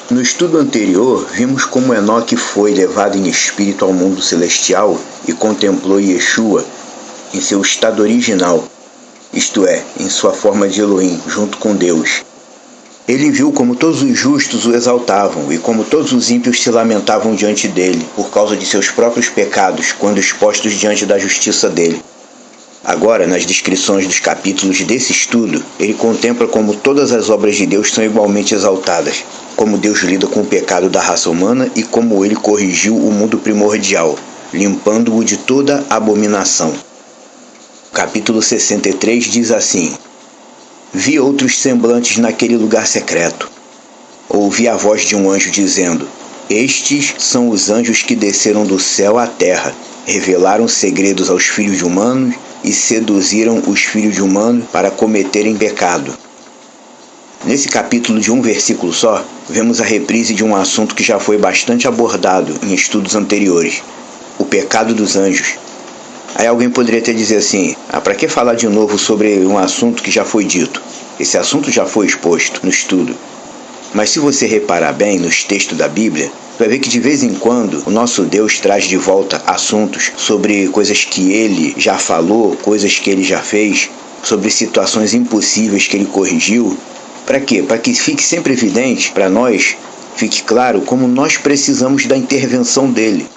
No estudo anterior, vimos como Enoque foi levado em espírito ao mundo celestial e contemplou Yeshua em seu estado original, isto é, em sua forma de Elohim, junto com Deus. Ele viu como todos os justos o exaltavam e como todos os ímpios se lamentavam diante dele, por causa de seus próprios pecados, quando expostos diante da justiça dele. Agora, nas descrições dos capítulos desse estudo, ele contempla como todas as obras de Deus são igualmente exaltadas, como Deus lida com o pecado da raça humana e como ele corrigiu o mundo primordial, limpando-o de toda abominação. O capítulo 63 diz assim: Vi outros semblantes naquele lugar secreto. Ouvi a voz de um anjo dizendo: Estes são os anjos que desceram do céu à terra, revelaram segredos aos filhos humanos e seduziram os filhos humanos para cometerem pecado. Nesse capítulo de um versículo só, vemos a reprise de um assunto que já foi bastante abordado em estudos anteriores: o pecado dos anjos. Aí alguém poderia até dizer assim: para que falar de novo sobre um assunto que já foi dito? Esse assunto já foi exposto no estudo. Mas se você reparar bem nos textos da Bíblia, vai ver que de vez em quando o nosso Deus traz de volta assuntos sobre coisas que ele já falou, coisas que ele já fez, sobre situações impossíveis que ele corrigiu. Para quê? Para que fique sempre evidente para nós, fique claro como nós precisamos da intervenção dele.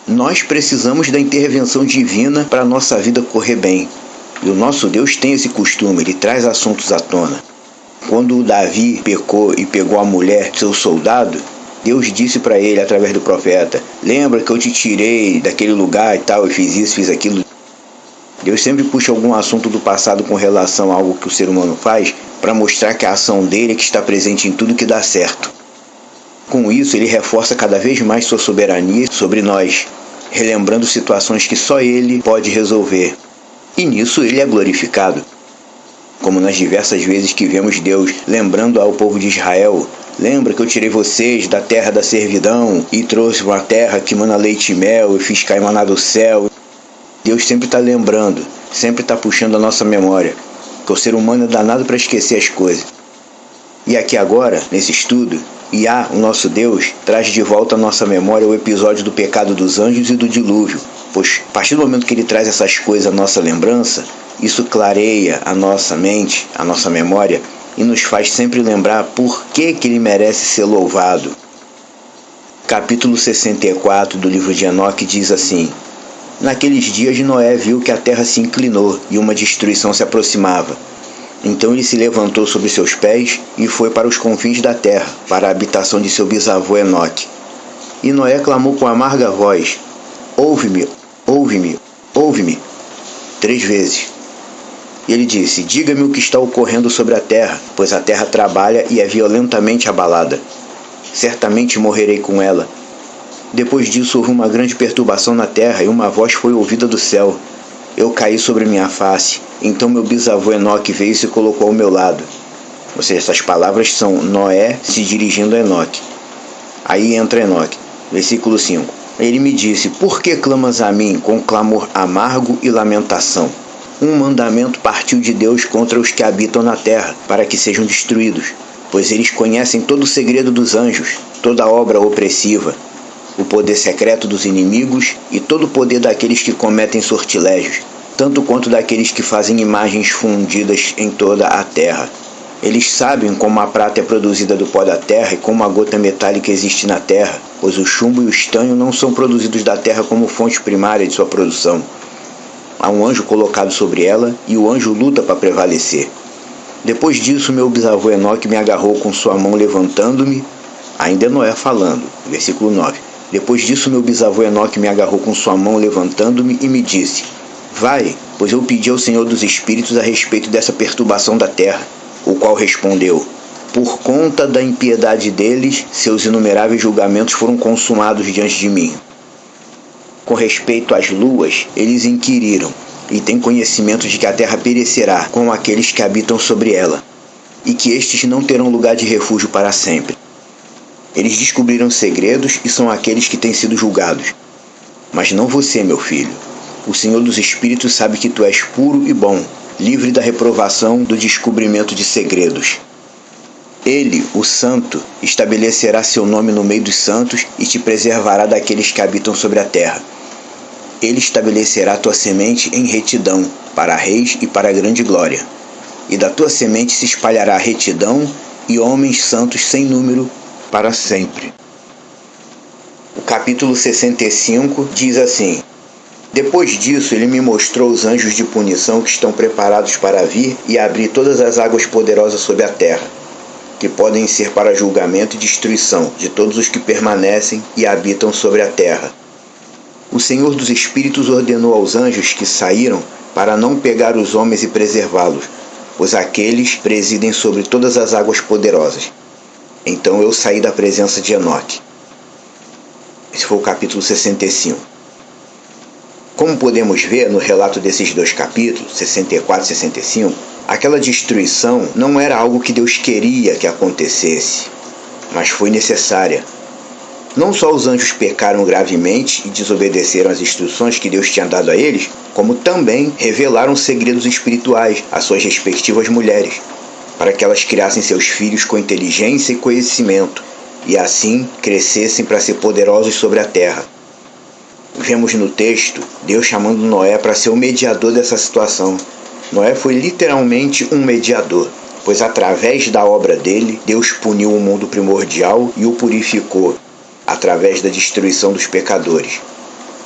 Nós precisamos da intervenção divina para a nossa vida correr bem. E o nosso Deus tem esse costume, ele traz assuntos à tona. Quando Davi pecou e pegou a mulher, seu soldado, Deus disse para ele através do profeta: lembra que eu te tirei daquele lugar e tal, eu fiz isso, fiz aquilo. Deus sempre puxa algum assunto do passado com relação a algo que o ser humano faz para mostrar que a ação dele é que está presente em tudo que dá certo. Com isso, ele reforça cada vez mais sua soberania sobre nós, relembrando situações que só ele pode resolver. E nisso ele é glorificado. Como nas diversas vezes que vemos Deus lembrando ao povo de Israel: lembra que eu tirei vocês da terra da servidão e trouxe uma terra que mana leite e mel e fiz cair maná do céu. Deus sempre está lembrando, sempre está puxando a nossa memória, que o ser humano é danado para esquecer as coisas. E aqui agora, nesse estudo, Yah, o nosso Deus, traz de volta à nossa memória o episódio do pecado dos anjos e do dilúvio, pois a partir do momento que ele traz essas coisas à nossa lembrança, isso clareia a nossa mente, a nossa memória, e nos faz sempre lembrar por que ele merece ser louvado. Capítulo 64 do livro de Enoque diz assim: Naqueles dias Noé viu que a terra se inclinou e uma destruição se aproximava. Então ele se levantou sobre seus pés e foi para os confins da terra, para a habitação de seu bisavô Enoque. E Noé clamou com amarga voz: Ouve-me, ouve-me, ouve-me, 3 vezes. E ele disse: Diga-me o que está ocorrendo sobre a terra, pois a terra trabalha e é violentamente abalada. Certamente morrerei com ela. Depois disso houve uma grande perturbação na terra e uma voz foi ouvida do céu. Eu caí sobre minha face. Então meu bisavô Enoque veio e se colocou ao meu lado. Ou seja, essas palavras são Noé se dirigindo a Enoque. Aí entra Enoque. Versículo 5. Ele me disse: Por que clamas a mim com clamor amargo e lamentação? Um mandamento partiu de Deus contra os que habitam na terra, para que sejam destruídos, pois eles conhecem todo o segredo dos anjos, toda a obra opressiva, o poder secreto dos inimigos e todo o poder daqueles que cometem sortilégios, tanto quanto daqueles que fazem imagens fundidas em toda a terra. Eles sabem como a prata é produzida do pó da terra e como a gota metálica existe na terra, pois o chumbo e o estanho não são produzidos da terra como fonte primária de sua produção. Há um anjo colocado sobre ela e o anjo luta para prevalecer. Depois disso, meu bisavô Enoque me agarrou com sua mão levantando-me, ainda é Noé falando, versículo 9. Depois disso, meu bisavô Enoque me agarrou com sua mão levantando-me e me disse: Vai, pois eu pedi ao Senhor dos Espíritos a respeito dessa perturbação da terra, o qual respondeu: Por conta da impiedade deles, seus inumeráveis julgamentos foram consumados diante de mim. Com respeito às luas, eles inquiriram, e têm conhecimento de que a terra perecerá com aqueles que habitam sobre ela, e que estes não terão lugar de refúgio para sempre. Eles descobriram segredos e são aqueles que têm sido julgados. Mas não você, meu filho. O Senhor dos Espíritos sabe que tu és puro e bom, livre da reprovação do descobrimento de segredos. Ele, o Santo, estabelecerá seu nome no meio dos santos e te preservará daqueles que habitam sobre a terra. Ele estabelecerá tua semente em retidão, para reis e para grande glória. E da tua semente se espalhará retidão e homens santos sem número para sempre. O capítulo 65 diz assim: Depois disso, ele me mostrou os anjos de punição que estão preparados para vir e abrir todas as águas poderosas sobre a terra, que podem ser para julgamento e destruição de todos os que permanecem e habitam sobre a terra. O Senhor dos Espíritos ordenou aos anjos que saíram para não pegar os homens e preservá-los, pois aqueles presidem sobre todas as águas poderosas. Então eu saí da presença de Enoque. Esse foi o capítulo 65. Como podemos ver no relato desses dois capítulos, 64 e 65, aquela destruição não era algo que Deus queria que acontecesse, mas foi necessária. Não só os anjos pecaram gravemente e desobedeceram às instruções que Deus tinha dado a eles, como também revelaram segredos espirituais às suas respectivas mulheres, para que elas criassem seus filhos com inteligência e conhecimento, e assim crescessem para ser poderosos sobre a terra. Vemos no texto Deus chamando Noé para ser o mediador dessa situação. Noé foi literalmente um mediador, pois através da obra dele, Deus puniu o mundo primordial e o purificou, através da destruição dos pecadores,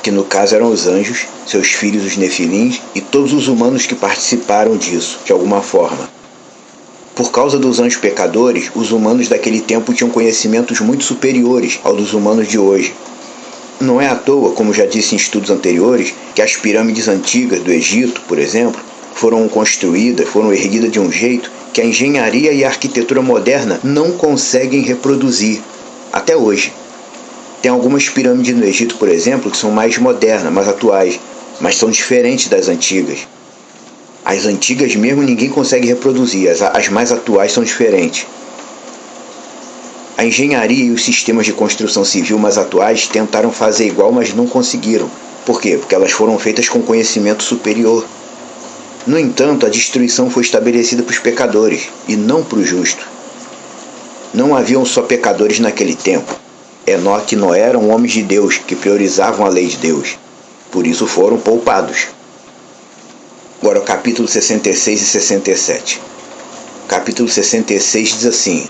que no caso eram os anjos, seus filhos os nefilins e todos os humanos que participaram disso, de alguma forma. Por causa dos anjos pecadores, os humanos daquele tempo tinham conhecimentos muito superiores ao dos humanos de hoje. Não é à toa, como já disse em estudos anteriores, que as pirâmides antigas do Egito, por exemplo, foram erguidas de um jeito que a engenharia e a arquitetura moderna não conseguem reproduzir, até hoje. Tem algumas pirâmides no Egito, por exemplo, que são mais modernas, mais atuais, mas são diferentes das antigas. As antigas mesmo ninguém consegue reproduzir, as mais atuais são diferentes. A engenharia e os sistemas de construção civil mais atuais tentaram fazer igual, mas não conseguiram. Por quê? Porque elas foram feitas com conhecimento superior. No entanto, a destruição foi estabelecida para os pecadores, e não para o justo. Não haviam só pecadores naquele tempo. Enoque e Noé eram homens de Deus, que priorizavam a lei de Deus. Por isso foram poupados. Agora o capítulo 66 e 67. O capítulo 66 diz assim: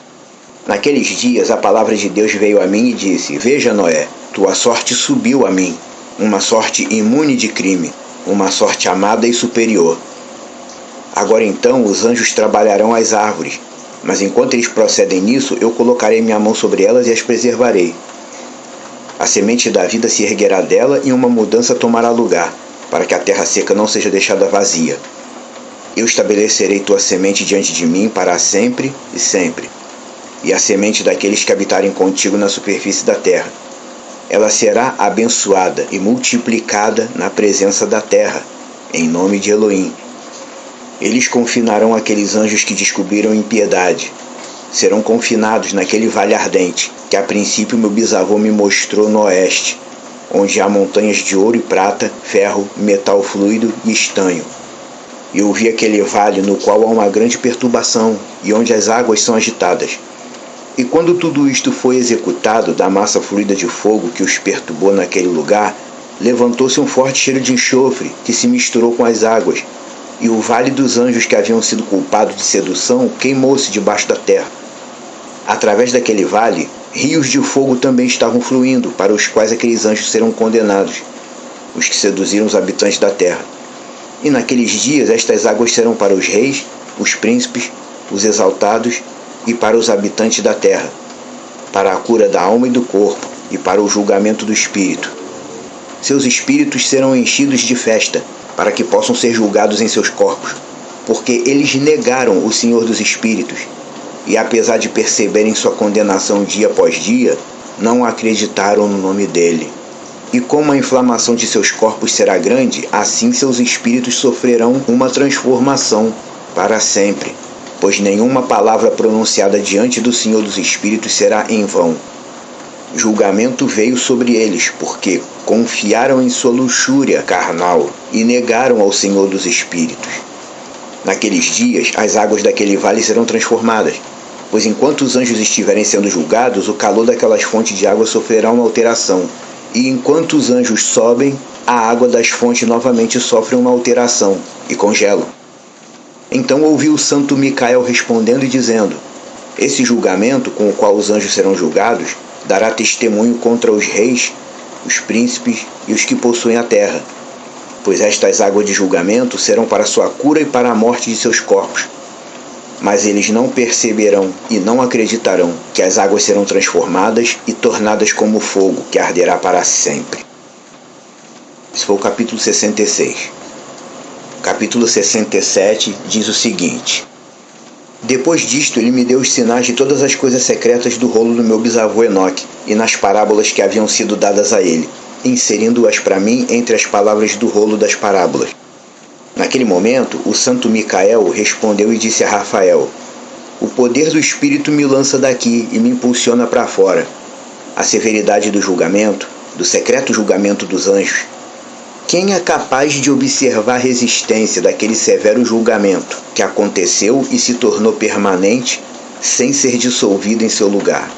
Naqueles dias a palavra de Deus veio a mim e disse: Veja, Noé, tua sorte subiu a mim, uma sorte imune de crime, uma sorte amada e superior. Agora então os anjos trabalharão as árvores, mas enquanto eles procedem nisso, eu colocarei minha mão sobre elas e as preservarei. A semente da vida se erguerá dela e uma mudança tomará lugar, para que a terra seca não seja deixada vazia. Eu estabelecerei tua semente diante de mim para sempre e sempre, e a semente daqueles que habitarem contigo na superfície da terra. Ela será abençoada e multiplicada na presença da terra, em nome de Elohim. Eles confinarão aqueles anjos que descobriram impiedade. Serão confinados naquele vale ardente, que a princípio meu bisavô me mostrou no oeste, onde há montanhas de ouro e prata, ferro, metal fluido e estanho. Eu vi aquele vale no qual há uma grande perturbação e onde as águas são agitadas. E quando tudo isto foi executado da massa fluida de fogo que os perturbou naquele lugar, levantou-se um forte cheiro de enxofre que se misturou com as águas, e o vale dos anjos que haviam sido culpados de sedução queimou-se debaixo da terra. Através daquele vale, rios de fogo também estavam fluindo, para os quais aqueles anjos serão condenados, os que seduziram os habitantes da terra. E naqueles dias estas águas serão para os reis, os príncipes, os exaltados e para os habitantes da terra, para a cura da alma e do corpo e para o julgamento do espírito. Seus espíritos serão enchidos de festa, para que possam ser julgados em seus corpos, porque eles negaram o Senhor dos Espíritos, e apesar de perceberem sua condenação dia após dia, não acreditaram no nome dele. E como a inflamação de seus corpos será grande, assim seus espíritos sofrerão uma transformação para sempre, pois nenhuma palavra pronunciada diante do Senhor dos Espíritos será em vão. Julgamento veio sobre eles, porque confiaram em sua luxúria carnal e negaram ao Senhor dos Espíritos. Naqueles dias, as águas daquele vale serão transformadas, pois enquanto os anjos estiverem sendo julgados, o calor daquelas fontes de água sofrerá uma alteração, e enquanto os anjos sobem, a água das fontes novamente sofre uma alteração, e congelam. Então ouvi o santo Micael respondendo e dizendo: esse julgamento com o qual os anjos serão julgados dará testemunho contra os reis, os príncipes e os que possuem a terra, pois estas águas de julgamento serão para sua cura e para a morte de seus corpos. Mas eles não perceberão e não acreditarão que as águas serão transformadas e tornadas como fogo que arderá para sempre. Esse foi o capítulo 66. Capítulo 67 diz o seguinte: depois disto ele me deu os sinais de todas as coisas secretas do rolo do meu bisavô Enoque e nas parábolas que haviam sido dadas a ele, inserindo-as para mim entre as palavras do rolo das parábolas. Naquele momento, o santo Micael respondeu e disse a Rafael: o poder do Espírito me lança daqui e me impulsiona para fora. A severidade do julgamento, do secreto julgamento dos anjos. Quem é capaz de observar a resistência daquele severo julgamento que aconteceu e se tornou permanente sem ser dissolvido em seu lugar?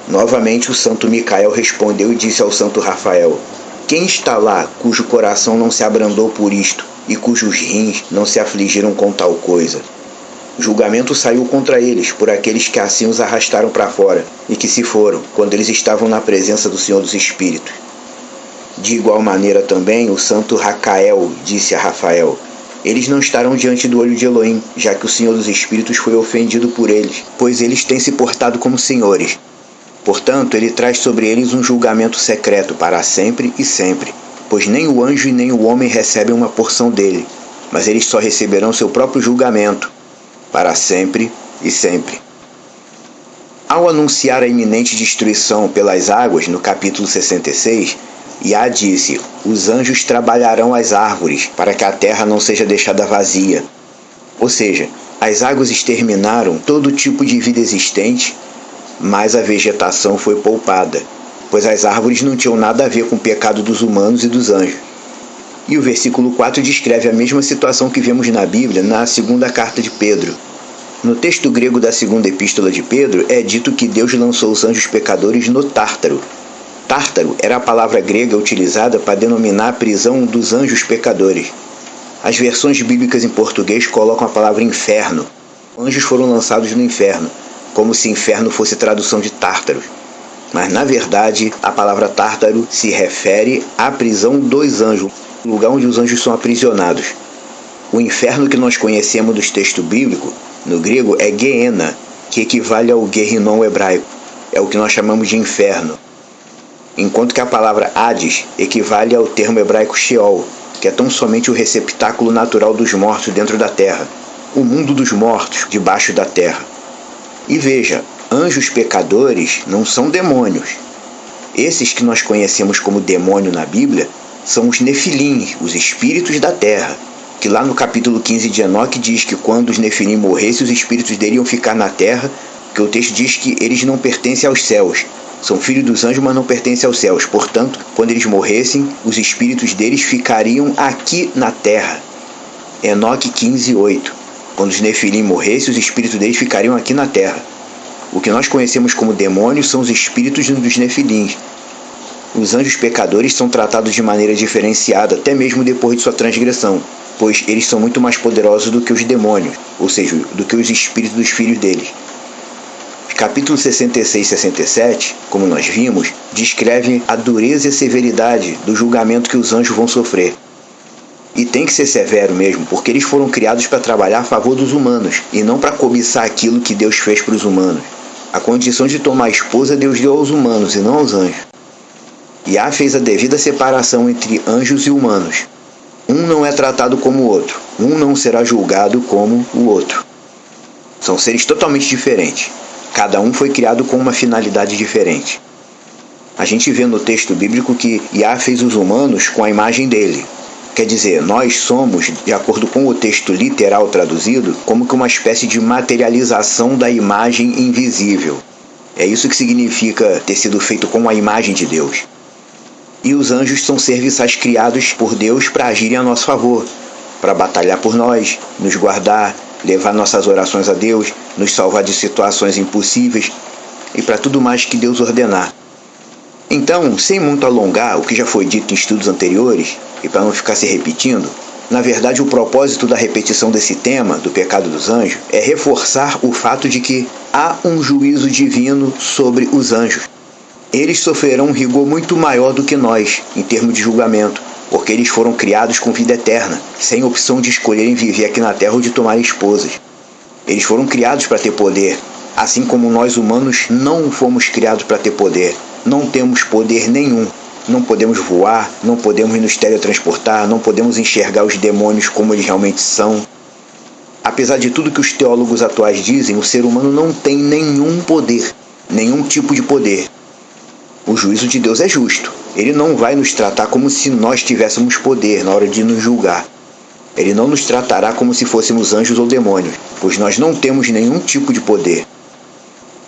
Novamente o santo Micael respondeu e disse ao santo Rafael: quem está lá cujo coração não se abrandou por isto e cujos rins não se afligiram com tal coisa? O julgamento saiu contra eles por aqueles que assim os arrastaram para fora e que se foram quando eles estavam na presença do Senhor dos Espíritos. De igual maneira também o santo Racael disse a Rafael: eles não estarão diante do olho de Elohim, já que o Senhor dos Espíritos foi ofendido por eles, pois eles têm se portado como senhores. Portanto, ele traz sobre eles um julgamento secreto para sempre e sempre, pois nem o anjo e nem o homem recebem uma porção dele, mas eles só receberão seu próprio julgamento, para sempre e sempre. Ao anunciar a iminente destruição pelas águas, no capítulo 66, Iá disse: os anjos trabalharão as árvores, para que a terra não seja deixada vazia. Ou seja, as águas exterminaram todo tipo de vida existente, mas a vegetação foi poupada, pois as árvores não tinham nada a ver com o pecado dos humanos e dos anjos. E o versículo 4 descreve a mesma situação que vemos na Bíblia na segunda carta de Pedro. No texto grego da segunda epístola de Pedro é dito que Deus lançou os anjos pecadores no Tártaro. Tártaro era a palavra grega utilizada para denominar a prisão dos anjos pecadores. As versões bíblicas em português colocam a palavra inferno. Anjos foram lançados no inferno, como se inferno fosse tradução de Tártaro. Mas, na verdade, a palavra Tártaro se refere à prisão dos anjos, o lugar onde os anjos são aprisionados. O inferno que nós conhecemos dos textos bíblicos, no grego, é Geena, que equivale ao Guerrinom hebraico. É o que nós chamamos de inferno. Enquanto que a palavra Hades equivale ao termo hebraico Sheol, que é tão somente o receptáculo natural dos mortos dentro da terra, o mundo dos mortos debaixo da terra. E veja, anjos pecadores não são demônios. Esses que nós conhecemos como demônio na Bíblia são os Nefilim, os espíritos da terra, que lá no capítulo 15 de Enoque diz que quando os Nefilim morressem, os espíritos dele iam ficar na terra, que o texto diz que eles não pertencem aos céus. São filhos dos anjos, mas não pertencem aos céus. Portanto, quando eles morressem, os espíritos deles ficariam aqui na terra. Enoque 15:8. Quando os Nefilim morressem, os espíritos deles ficariam aqui na terra. O que nós conhecemos como demônios são os espíritos dos Nefilim. Os anjos pecadores são tratados de maneira diferenciada, até mesmo depois de sua transgressão, pois eles são muito mais poderosos do que os demônios, ou seja, do que os espíritos dos filhos deles. Capítulo 66 e 67, como nós vimos, descreve a dureza e a severidade do julgamento que os anjos vão sofrer. E tem que ser severo mesmo, porque eles foram criados para trabalhar a favor dos humanos, e não para cobiçar aquilo que Deus fez para os humanos. A condição de tomar a esposa Deus deu aos humanos, e não aos anjos. Iá fez a devida separação entre anjos e humanos. Um não é tratado como o outro, um não será julgado como o outro. São seres totalmente diferentes. Cada um foi criado com uma finalidade diferente. A gente vê no texto bíblico que Iá fez os humanos com a imagem dele. Quer dizer, nós somos, de acordo com o texto literal traduzido, como que uma espécie de materialização da imagem invisível. É isso que significa ter sido feito com a imagem de Deus. E os anjos são serviçais criados por Deus para agirem a nosso favor, para batalhar por nós, nos guardar, levar nossas orações a Deus, nos salvar de situações impossíveis e para tudo mais que Deus ordenar. Então, sem muito alongar o que já foi dito em estudos anteriores, e para não ficar se repetindo, na verdade o propósito da repetição desse tema, do pecado dos anjos, é reforçar o fato de que há um juízo divino sobre os anjos. Eles sofrerão um rigor muito maior do que nós, em termos de julgamento, porque eles foram criados com vida eterna, sem opção de escolherem viver aqui na Terra ou de tomar esposas. Eles foram criados para ter poder, assim como nós humanos não fomos criados para ter poder. Não temos poder nenhum. Não podemos voar, não podemos nos teletransportar, não podemos enxergar os demônios como eles realmente são. Apesar de tudo que os teólogos atuais dizem, o ser humano não tem nenhum poder, nenhum tipo de poder. O juízo de Deus é justo. Ele não vai nos tratar como se nós tivéssemos poder na hora de nos julgar. Ele não nos tratará como se fôssemos anjos ou demônios, pois nós não temos nenhum tipo de poder.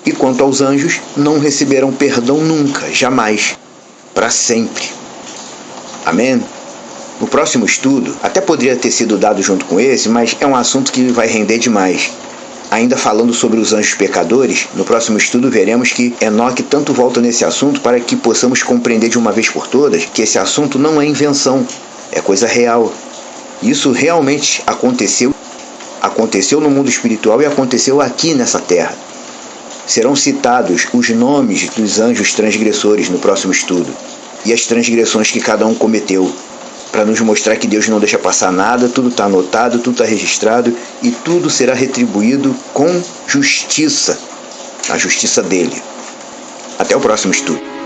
E quanto aos anjos, não receberão perdão nunca, jamais, para sempre. Amém? No próximo estudo, até poderia ter sido dado junto com esse, mas é um assunto que vai render demais. Ainda falando sobre os anjos pecadores, no próximo estudo veremos que Enoque tanto volta nesse assunto para que possamos compreender de uma vez por todas que esse assunto não é invenção, é coisa real. Isso realmente aconteceu no mundo espiritual e aconteceu aqui nessa terra. Serão citados os nomes dos anjos transgressores no próximo estudo e as transgressões que cada um cometeu, para nos mostrar que Deus não deixa passar nada, tudo está anotado, tudo está registrado e tudo será retribuído com justiça, a justiça dele. Até o próximo estudo.